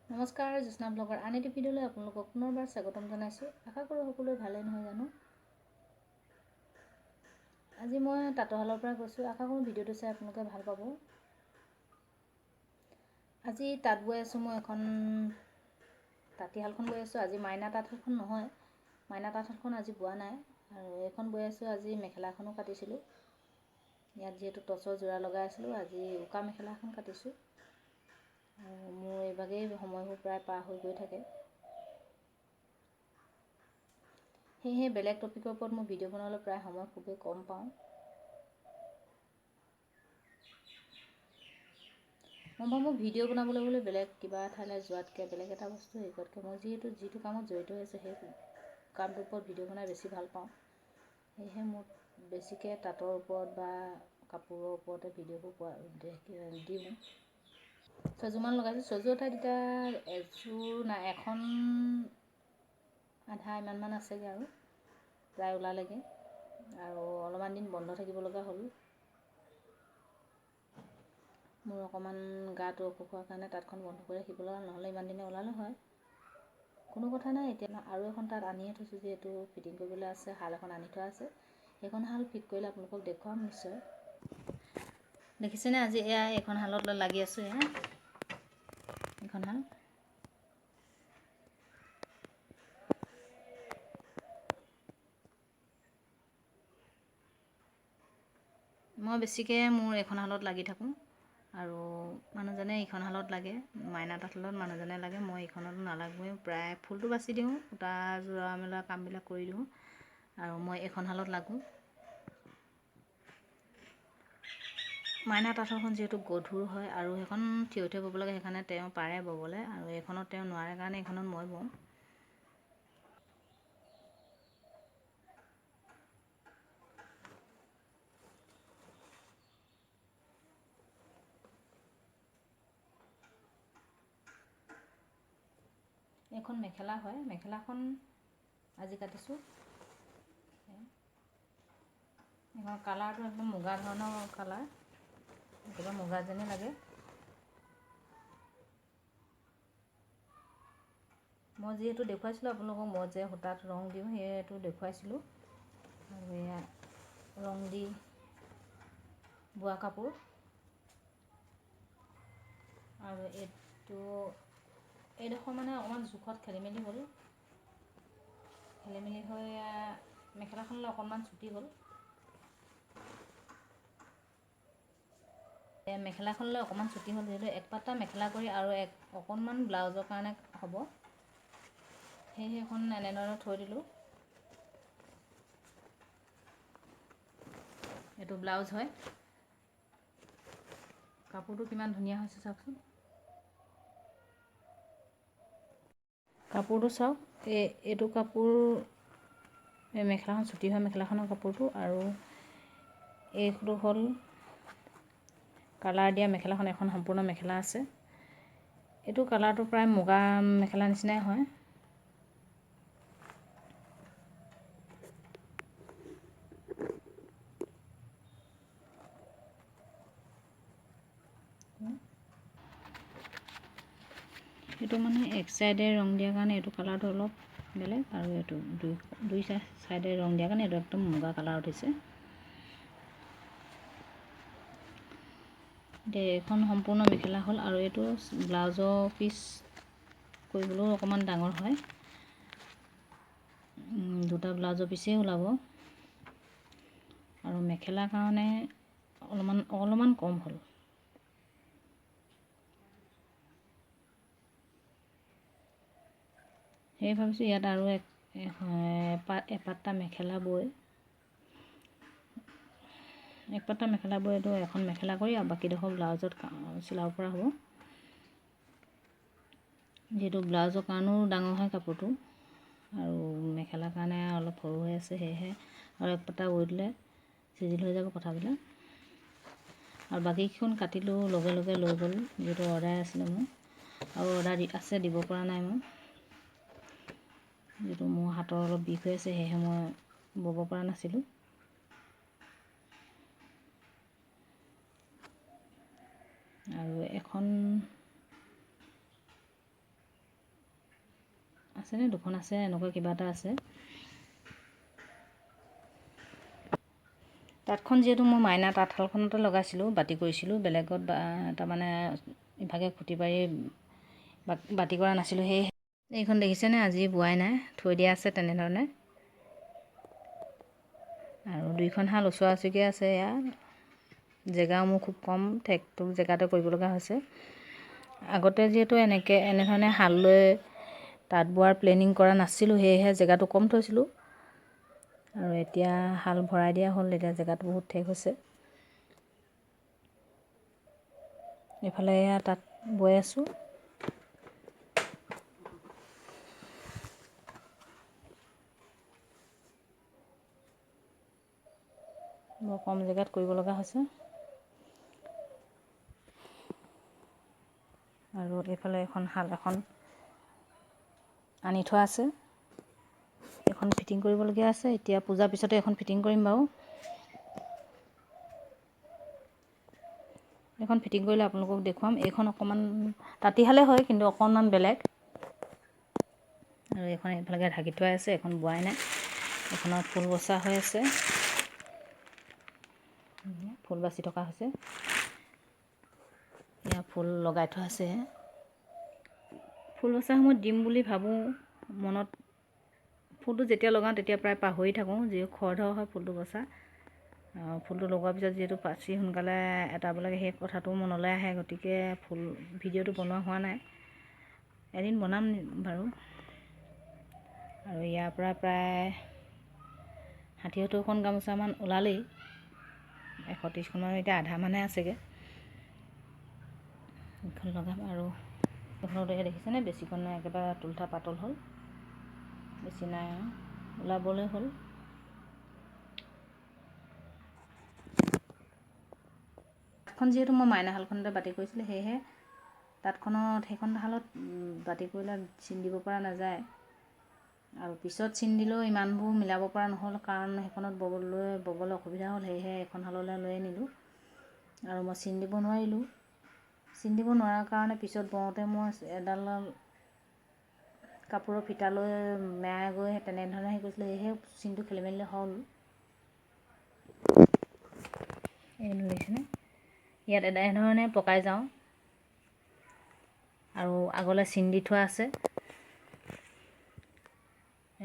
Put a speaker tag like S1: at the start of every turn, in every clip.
S1: নমস্কাৰ, জ্যোৎস্না ব্লগৰ আন এটি ভিডিঅ'লৈ আপোনালোকক পুনৰবাৰ স্বাগতম জনাইছোঁ। আশা কৰোঁ সকলোৱে ভালেই নহয় জানো। আজি মই তাঁতৰশালৰ পৰা কৈছোঁ। আশা কৰোঁ ভিডিঅ'টো চাই আপোনালোকে ভাল পাব। আজি তাঁত বৈ আছোঁ, মই এখন তাঁতীশালখন বৈ আছোঁ। আজি মাইনা তাঁতশালখন নহয়, মাইনা তাঁতশালখন আজি বোৱা নাই আৰু এইখন বৈ আছোঁ। আজি মেখেলাখনো কাটিছিলোঁ। ইয়াত যিহেতু টচৰ যোৰা লগাই আছিলোঁ, আজি উকা মেখেলা এখন কাটিছোঁ। আৰু মোৰ এইভাগেই সময়বোৰ প্ৰায় পাৰ হৈ গৈ থাকে। সেয়েহে বেলেগ টপিকৰ ওপৰত মই ভিডিঅ' বনাবলৈ প্ৰায় সময় খুবেই কম পাওঁ। মই ভাবোঁ ভিডিঅ' বনাবলৈ হ'লে বেলেগ কিবা এঠাইলৈ যোৱাতকৈ, বেলেগ এটা বস্তু হেৰি কৰাতকৈ, মই যিটো কামত জড়িত হৈ আছে সেই কামটোৰ ওপৰত ভিডিঅ' বনাই বেছি ভাল পাওঁ। সেয়েহে মোক বেছিকৈ তাঁতৰ ওপৰত বা কাপোৰৰ ওপৰতে ভিডিঅ'বোৰ দিওঁ। ছযোৰমান লগাইছোঁ। ছযোৰ ঠাইত এতিয়া এযোৰ নাই, এখন আধা ইমানমান আছেগৈ আৰু প্ৰায় ওলালেগৈ। আৰু অলপমান দিন বন্ধ থাকিব লগা হ'ল। মোৰ অকণমান গাটো অসুখ হোৱাৰ কাৰণে তাঁতখন বন্ধ কৰি ৰাখিব লগা হ'ল, নহ'লে ইমান দিনে ওলালে হয়। কোনো কথা নাই। এতিয়া আৰু এখন তাঁত আনিয়ে থৈছোঁ, যিহেতু ফিটিং কৰিবলৈ আছে। শাল এখন আনি থোৱা আছে, সেইখন শাল ফিট কৰিলে আপোনালোকক দেখুৱাম নিশ্চয়। দেখিছেনে? আজি এইখন শালত লাগি আছোঁ। এইখন শাল মই বেছিকৈ মোৰ এইখন শালত লাগি থাকোঁ আৰু মানুহজনে এইখন শালত লাগে। মাইনা তাঁতশালত মানুহজনে লাগে, মই এইখনত নালাগোৱেই। প্ৰায় ফুলটো বাচি দিওঁ, সূতা যোৰা মেলা কামবিলাক কৰি দিওঁ আৰু মই এইখন শালত লাগোঁ। মাইনা তাঁতশালখন যিহেতু গধুৰ হয় আৰু সেইখন থিয় থিয় ব'ব লাগে, সেইকাৰণে তেওঁ পাৰে ব'বলৈ, আৰু এইখনত তেওঁ নোৱাৰে কাৰণে এইখনত মই বওঁ। এইখন মেখেলা হয়, মেখেলাখন আজি কাটিছোঁ। এইখন কালাৰটো একদম মুগা ধৰণৰ কালাৰ, একেবাৰে মুগা যেনেই লাগে। মই যিহেতু দেখুৱাইছিলোঁ আপোনালোকক, মই যে সূতাত ৰং দিওঁ সেইটো দেখুৱাইছিলোঁ। আৰু এয়া ৰং দি বোৱা কাপোৰ। আৰু এইডোখৰ মানে অকণমান জোখত খেলি মেলি হ'ল। খেলি মেলি হৈ মেখেলাখনলৈ অকণমান চুটি হ'ল। মেখেলাখনলৈ অকণমান চুটি হ'ল, যিহেতু একপাতা মেখেলা কৰি আৰু অকণমান ব্লাউজৰ কাৰণে হ'ব, সেয়েহে সেইখন এনেদৰে থৈ দিলোঁ। এইটো ব্লাউজ হয়। কাপোৰটো কিমান ধুনীয়া হৈছে চাওকচোন। কাপোৰটো চাওক, এইটো কাপোৰ, এই মেখেলাখন চুটি হয় মেখেলাখনৰ কাপোৰটো, আৰু এইটো হ'ল কালাৰ দিয়া মেখেলাখন। এখন সম্পূৰ্ণ মেখেলা আছে। এইটো কালাৰটো প্ৰায় মুগা মেখেলা নিচিনাই হয়। এইটো মানে এক চাইডে ৰং দিয়াৰ কাৰণে এইটো কালাৰটো অলপ বেলেগ, আৰু এইটো দুই চাইডে ৰং দিয়াৰ কাৰণে এইটো একদম মুগা কালাৰ উঠিছে। এতিয়া এইখন সম্পূৰ্ণ মেখেলা হ'ল, আৰু এইটো ব্লাউজৰ পিচ কৰিবলৈও অকণমান ডাঙৰ হয়। দুটা ব্লাউজৰ পিচেই ওলাব, আৰু মেখেলাৰ কাৰণে অলপমান কম হ'ল। সেয়ে ভাবিছোঁ ইয়াত আৰু এপাট্টা মেখেলা বৈ এইটো এখন মেখেলা কৰি আৰু বাকীডোখৰ ব্লাউজত চিলাব পৰা হ'ব। যিহেতু ব্লাউজৰ কাৰণেও ডাঙৰ হয় কাপোৰটো, আৰু মেখেলাৰ কাৰণে অলপ সৰু হৈ আছে, সেয়েহে আৰু এপাট্টা বৈ দিলে চিজিল হৈ যাব কথাবিলাক। আৰু বাকীকেইখন কাটিলেও লগে লগে লৈ গ'ল, যিহেতু অৰ্ডাৰ আছিলে মোৰ, আৰু অৰ্ডাৰ আছে, দিব পৰা নাই মই। যিহেতু মোৰ হাতৰ অলপ বিষ হৈ আছে, সেয়েহে মই ব'ব পৰা নাছিলোঁ। আৰু এখন আছেনে, দুখন আছে, এনেকুৱা কিবা এটা আছে। তাঁতখন যিহেতু মই মাইনা তাঁতশালখনতে লগাইছিলোঁ, বাতি কৰিছিলোঁ, বেলেগত তাৰমানে ইভাগে খুটি পাৰি বাতি কৰা নাছিলোঁ। সেই এইখন দেখিছেনে, আজি বোৱাই নাই, থৈ দিয়া আছে তেনেধৰণে। আৰু দুইখন শাল ওচৰা ওচৰিকৈ আছে। এয়া জেগাও মোৰ খুব কম, ঠেকটো জেগাতে কৰিব লগা হৈছে। আগতে যিহেতু এনেধৰণে শাল লৈ তাঁত বোৱাৰ প্লেনিং কৰা নাছিলোঁ, সেয়েহে জেগাটো কম থৈছিলোঁ। আৰু এতিয়া শাল ভৰাই দিয়া হ'ল, এতিয়া জেগাটো বহুত ঠেক হৈছে। এইফালে এয়া তাঁত বৈ আছোঁ। বৰ কম জেগাত কৰিব লগা হৈছে। আৰু এইফালে শাল এখন আনি থোৱা আছে, এখন ফিটিং কৰিবলগীয়া আছে। এতিয়া পূজাৰ পিছতে এখন ফিটিং কৰিম বাৰু। এখন ফিটিং কৰিলে আপোনালোকক দেখুৱাম। এইখন অকণমান তাঁতীশালে হয়, কিন্তু অকণমান বেলেগ। আৰু এইখন এইফালে ঢাকি থোৱা আছে, এখন বোৱাই নাই। এইখনত ফুল বচা হৈ আছে, ফুল বাচি থকা হৈছে। এয়া ফুল লগাই থোৱা আছে। ফুল বচা সময়ত দিম বুলি ভাবোঁ, মনত ফুলটো যেতিয়া লগাওঁ তেতিয়া প্ৰায় পাহৰি থাকোঁ, যিহেতু খৰধৰ হয় ফুলটো বচা। ফুলটো লগোৱাৰ পিছত যিহেতু পাচি সোনকালে এটাব লাগে, সেই কথাটো মনলৈ আহে। গতিকে ভিডিঅ'টো বনোৱা হোৱা নাই, এদিন বনাম বাৰু। আৰু ইয়াৰ পৰা প্ৰায় 60-70খন গামোচামান ওলালেই, 130খনৰ এতিয়া আধামানহে আছেগৈ। এইখন লগাম। আৰু এইখনত দেখিছেনে, বেছিখন একেবাৰে তুলঠা পাতল হ'ল, বেছি নাই আৰু ওলাবলৈ হ'ল। তাঁতখন যিহেতু মই মাইনা শালখনতে বাতি কৰিছিলোঁ, সেয়েহে সেইখন শালত বাতি কৰিলে চিন দিব পৰা নাযায়। আৰু পিছত চিন দিলেও ইমানবোৰ মিলাব পৰা নহ'ল, কাৰণ সেইখনত ববলৈ অসুবিধা হ'ল। সেয়েহে এখন শাললৈ লৈ আনিলোঁ। আৰু মই চিন দিব নোৱাৰিলোঁ। চিন দিব নোৱাৰাৰ কাৰণে পিছত বওঁতে মই এডাল কাপোৰৰ ফিটা লৈ মেৰাই গৈ তেনেধৰণে কৰিছিলোঁ, সেয়েহে চিনটো খেলি মেলি হ'ল। দেখিছেনে, ইয়াত এনেধৰণে পকাই যাওঁ। আৰু আগলৈ চিন দি থোৱা আছে,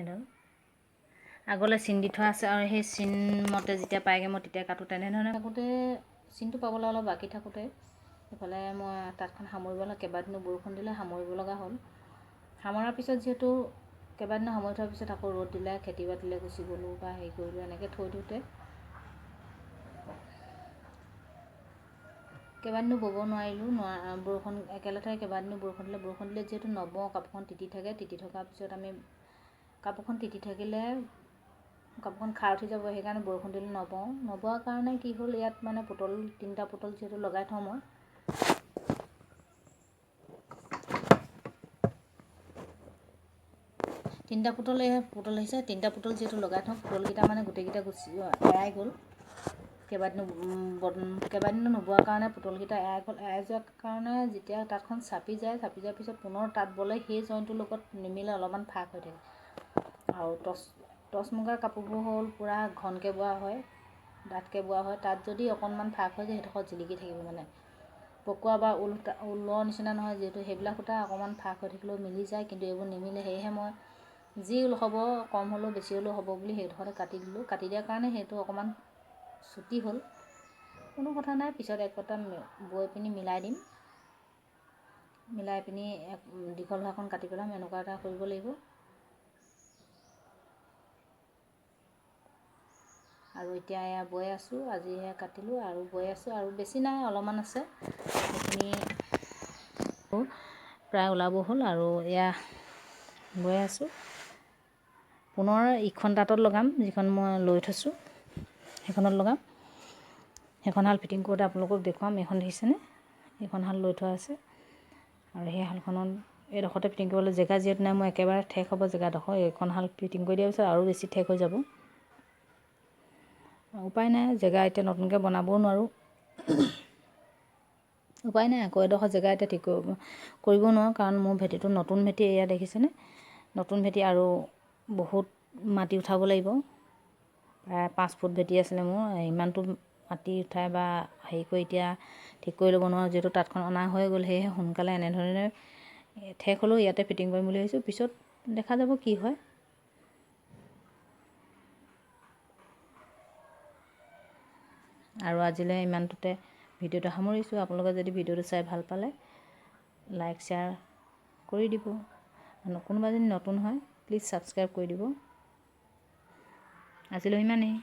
S1: এডাল আগলৈ চিন দি থোৱা আছে। আৰু সেই চিন মতে যেতিয়া পায়গৈ, মই তেতিয়া কাটোঁ। তেনেধৰণে থাকোঁতে চিনটো পাবলৈ অলপ বাকী থাকোঁতে এইফালে মই তাঁতখন সামৰিব লাগে। কেইবাদিনো বৰষুণ দিলে সামৰিব লগা হ'ল। সামৰাৰ পিছত যিহেতু কেইবাদিনো সামৰি থোৱাৰ পিছত আকৌ ৰ'দ দিলে, খেতি বাতিলৈ গুচি গ'লোঁ বা হেৰি কৰিলোঁ, এনেকৈ থৈ দিওঁতে কেইবাদিনো ব'ব নোৱাৰিলোঁ। বৰষুণ একেলেঠাৰে কেইবাদিনো বৰষুণ দিলে যিহেতু নবওঁ, কাপোৰখন তিতি থাকে। তিতি থকাৰ পিছত আমি কাপোৰখন তিতি থাকিলে কাপোৰখন খাৰ উঠি যাব, সেইকাৰণে বৰষুণ দিলে নবোৱাৰ কাৰণে কি হ'ল, ইয়াত মানে 3টা পুতল যিহেতু লগাই থওঁ মই। 3টা পুতল আহিছে। 3টা পুতল যিহেতু লগাই থওঁ, পুতলকেইটা মানে গোটেইকেইটা এৰাই গ'ল। কেইবাদিনো নোবোৱাৰ কাৰণে পুতলকেইটা এৰাই গ'ল। এৰাই যোৱাৰ কাৰণে যেতিয়া তাঁতখন চাপি যোৱাৰ পিছত পুনৰ তাঁত বলে সেই জইনটোৰ লগত নিমিলে, অলপমান ফাঁক হৈ থাকে। আৰু টচ মুগাৰ কাপোৰবোৰ হ'ল পূৰা ঘনকৈ বোৱা হয়, ডাঠকৈ বোৱা হয়। তাত যদি অকণমান ফাঁক হৈ যায়, সেইডোখৰত জিলিকি থাকিব, মানে পকোৱা বা ঊলৰ নিচিনা নহয়। যিহেতু সেইবিলাক সূতা অকণমান ফাঁক হৈ থাকিলেও মিলি যায়, কিন্তু এইবোৰ নিমিলে। সেয়েহে মই যি হ'ব, কম হ'লেও বেছি হ'লেও হ'ব বুলি সেইডোখৰতে কাটি দিলোঁ। কাটি দিয়াৰ কাৰণে সেইটো অকণমান চুটি হ'ল। কোনো কথা নাই, পিছত এক কটা বৈ পিনি মিলাই দিম। মিলাই পিনি দীঘল হোৱাখন কাটি পেলাম, এনেকুৱা এটা কৰিব লাগিব। আৰু এতিয়া এয়া বৈ আছোঁ, আজিহে কাটিলোঁ আৰু বৈ আছোঁ। আৰু বেছি নাই, অলপমান আছে। সেইখিনি প্ৰায় ওলাব হ'ল। আৰু এয়া বৈ আছোঁ। পুনৰ ইখন তাঁতত লগাম, যিখন মই লৈ থৈছোঁ সেইখনত লগাম। সেইখন শাল ফিটিং কৰোঁতে আপোনালোকক দেখুৱাম। এইখন দেখিছেনে, এইখন শাল লৈ থোৱা আছে। আৰু সেই শালখনত এইডোখৰতে ফিটিং কৰিবলৈ জেগা যিহেতু নাই, মই একেবাৰে ঠেক হ'ব জেগাডোখৰ। এইখন শাল ফিটিং কৰি দিয়াৰ পিছত আৰু বেছি ঠেক হৈ যাব। উপায় নাই, জেগা এতিয়া নতুনকৈ বনাবও নোৱাৰোঁ। উপায় নাই, আকৌ এডোখৰ জেগা এতিয়া ঠিক কৰিব নোৱাৰোঁ, কাৰণ মোৰ ভেটিটো নতুন ভেটি। এয়া দেখিছেনে, নতুন ভেটি আৰু বহুত মাটি উঠাব লাগিব। প্ৰায় 5 ফুট ভেটি আছিলে মোৰ, ইমানটো মাটি উঠাই বা হেৰি কৰি এতিয়া ঠিক কৰি ল'ব নোৱাৰোঁ, যিহেতু তাঁতখন অনা হৈ গ'ল। সেয়েহে সোনকালে এনেধৰণে ঠেক হ'লেও ইয়াতে ফিটিং কৰিম বুলি ভাবিছোঁ, পিছত দেখা যাব কি হয়। আৰু আজিলৈ ইমানটোতে ভিডিঅ'টো সামৰিছোঁ। আপোনালোকে যদি ভিডিঅ'টো চাই ভাল পালে লাইক শ্বেয়াৰ কৰি দিব। কোনোবা যদি নতুন হয় প্লিজ ছাবস্ক্ৰাইব কৰি দিব। আজিলৈ ইমানেই।